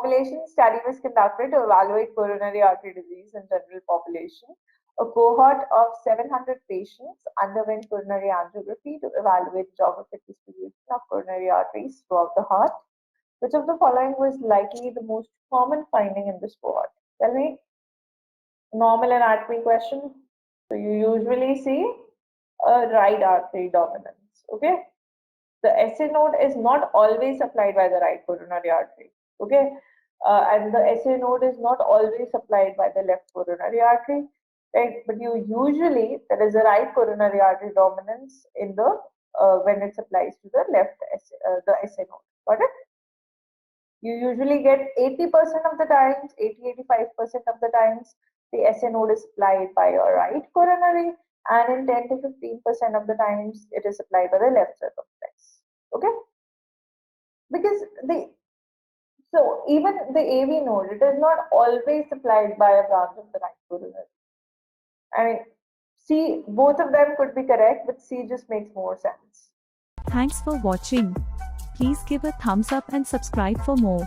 population study was conducted to evaluate coronary artery disease in general population. A cohort of 700 patients underwent coronary angiography to evaluate geographic distribution of coronary arteries throughout the heart. Which of the following was likely the most common finding in this cohort? Tell me. Normal anatomy question. So you usually see a right artery dominance. Okay. The SA node is not always supplied by the right coronary artery. Okay. And the SA node is not always supplied by the left coronary artery. Right. But you usually there is a right coronary artery dominance in the when it supplies to the left the SA node. Got it? You usually get 80% of the times, 80-85% of the times, the SA node is supplied by your right coronary, and in 10 to 15% of the times, it is supplied by the left circumflex. Okay? Because so even the AV node, it is not always supplied by a branch of the right coronary. I mean, C, both of them could be correct, but C just makes more sense. Thanks for watching. Please give a thumbs up and subscribe for more.